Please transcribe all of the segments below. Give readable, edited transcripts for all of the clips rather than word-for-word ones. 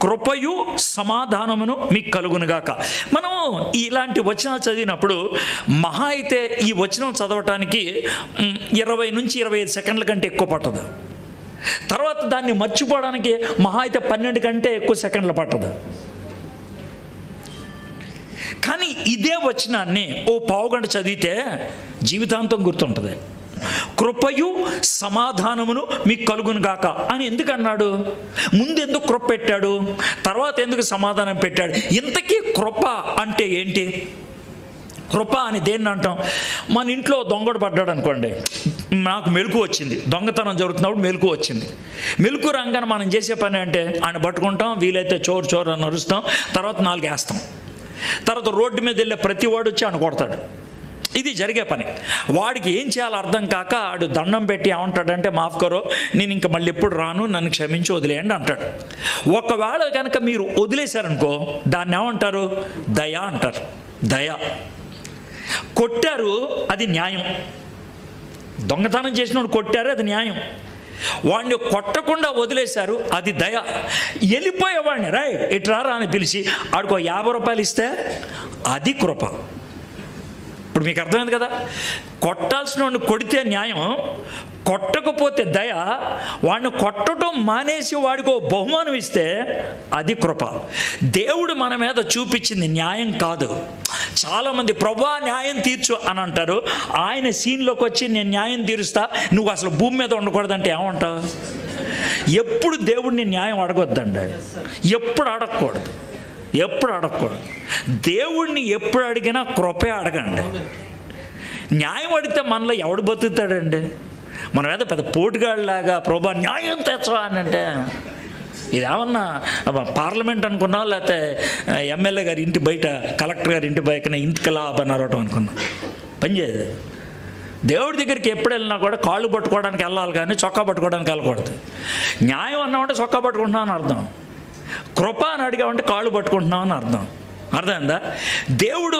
కృపయు సమాధానమును మీకు కలుగునుగాక. మనం ఇలాంటి వచనాలు చదివినప్పుడు మహా అయితే ఈ వచనం చదవటానికి 20 నుంచి 25 సెకండ్ల కంటే ఎక్కువ పట్టదు. తర్వాత దాన్ని మర్చిపోవడానికి మహా అయితే 12 కంటే ఎక్కువ సెకండ్లు పట్టదు. కానీ ఇదే వచనాన్ని ఓ పావుగంట చదివితే జీవితాంతం గుర్తుంటుంది. కృపయు సమాధానమును మీకు కలుగును గాక అని ఎందుకు అన్నాడు? ముందెందుకు కృప పెట్టాడు, తర్వాత ఎందుకు సమాధానం పెట్టాడు? ఇంతకీ కృప అంటే ఏంటి? కృప అని దేన్ని అంటాం? మన ఇంట్లో దొంగడు పడ్డాడు అనుకోండి, నాకు మెలకు వచ్చింది, దొంగతనం జరుగుతున్నప్పుడు మెలకు వచ్చింది. మెలకు రంగాన మనం చేసే పని అంటే ఆయన పట్టుకుంటాం, వీలైతే చోరు చోరు అని అరుస్తాం, తర్వాత 4 వేస్తాం. తర్వాత రోడ్డు మీద వెళ్ళే ప్రతి వాడు వచ్చి ఆయన కొడతాడు. ఇది జరిగే పని. వాడికి ఏం చేయాలో అర్థం కాక ఆడు దండం పెట్టి ఏమంటాడంటే, మాఫ్ కరో, నేను ఇంకా మళ్ళీ ఎప్పుడు రాను, నన్ను క్షమించి వదిలేయండి అంటాడు. ఒకవేళ కనుక మీరు వదిలేశారనుకో దాన్ని ఏమంటారు? దయ అంటారు. దయ. కొట్టారు, అది న్యాయం. దొంగతనం చేసినోడు కొట్టారు, అది న్యాయం. వాడిని కొట్టకుండా వదిలేశారు, అది దయ. వెళ్ళిపోయేవాడిని రాయ్ ఇట్రారా అని పిలిచి ఆడికో 50 రూపాయలు ఇస్తే అది కృప. ఇప్పుడు మీకు అర్థమైంది కదా? కొట్టాల్సిన వాడిని కొడితే న్యాయం, కొట్టకపోతే దయ. వాడిని కొట్టడం మానేసి వాడికి బహుమానం ఇస్తే అది కృప. దేవుడు మన మీద చూపించింది న్యాయం కాదు. చాలామంది ప్రభువా న్యాయం తీర్చు అని అంటారు. ఆయన సీన్లోకి వచ్చి నేను న్యాయం తీరుస్తా, నువ్వు అసలు భూమి మీద ఉండకూడదంటే ఏమంటావు? ఎప్పుడు దేవుడిని న్యాయం అడగొద్దండి, ఎప్పుడు అడగకూడదు, ఎప్పుడు అడగకూడదు. దేవుణ్ణి ఎప్పుడు అడిగినా కృపే అడగండి. న్యాయం అడిగితే మనలో ఎవడు బతుకుతాడండి? మన మీద పెద్ద పోటుగాళ్ళలాగా ప్రభా న్యాయం తెచ్చవా అని అంటే ఇదేమన్నా పార్లమెంట్ అనుకున్నాం, లేకపోతే ఎమ్మెల్యే గారి ఇంటి బయట, కలెక్టర్ గారి ఇంటి బయట ఇంటికలాబ్ అన్నారటం అనుకున్నాం. పనిచేయదు. దేవుడి దగ్గరికి ఎప్పుడు వెళ్ళినా కూడా కాళ్ళు పట్టుకోవడానికి వెళ్ళాలి కానీ చొక్కా పట్టుకోవడానికి వెళ్ళకూడదు. న్యాయం అన్నామంటే చొక్కా పట్టుకుంటున్నాం అని అర్థం, కృప అని అడిగామంటే కాళ్ళు పట్టుకుంటున్నాం అని అర్థం. అర్థమైందా? దేవుడు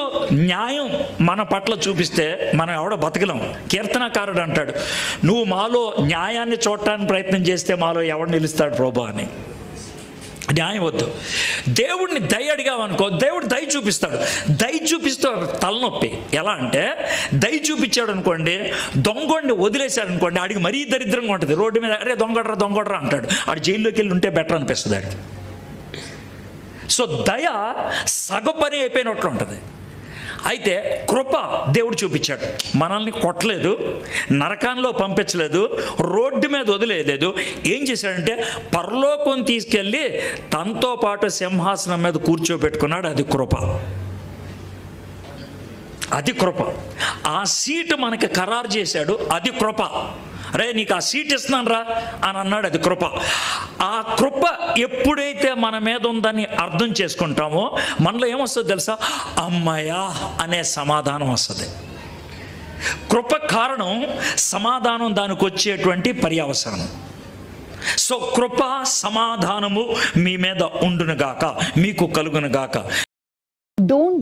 న్యాయం మన పట్ల చూపిస్తే మనం ఎవడో బతకలేం. కీర్తనకారుడు అంటాడు, నువ్వు మాలో న్యాయాన్ని చూడటానికి ప్రయత్నం చేస్తే మాలో ఎవడు నిలుస్తాడు ప్రభా అని. న్యాయం వద్దు. దేవుడిని దయ అడిగామనుకో, దేవుడు దయ చూపిస్తాడు. దయ చూపిస్తాడు తలనొప్పి. ఎలా అంటే దయ చూపించాడు అనుకోండి, దొంగోడిని వదిలేశాడు అనుకోండి, ఆడికి మరీ దరిద్రంగా ఉంటుంది. రోడ్డు మీద అరే దొంగడరా దొంగడరా అంటాడు, ఆడు జైల్లోకి వెళ్ళి ఉంటే బెటర్ అనిపిస్తుంది ఆడికి. సో దయ సగపని అయిపోయినట్లు ఉంటుంది. అయితే కృప దేవుడు చూపించాడు. మనల్ని కొట్టలేదు, నరకంలో పంపించలేదు, రోడ్డు మీద వదిలేదు. ఏం చేశాడంటే పరలోకం తీసుకెళ్ళి తనతో పాటు సింహాసనం మీద కూర్చోబెట్టుకున్నాడు. అది కృప. అది కృప. ఆ సీటు మనకి ఖరారు చేశాడు. అది కృప. రే నీకు ఆ సీట్ ఇస్తున్నాను రా అని అన్నాడు. అది కృప. ఆ కృప ఎప్పుడైతే మన మీద ఉందని అర్థం చేసుకుంటామో మనలో ఏమొస్తుంది తెలుసా? అమ్మయ్యా అనే సమాధానం వస్తుంది. కృప కారణం సమాధానం దానికి వచ్చేటువంటి పర్యవసరం. సో కృప సమాధానము మీ మీద ఉండునుగాక, మీకు కలుగునుగాక. Don't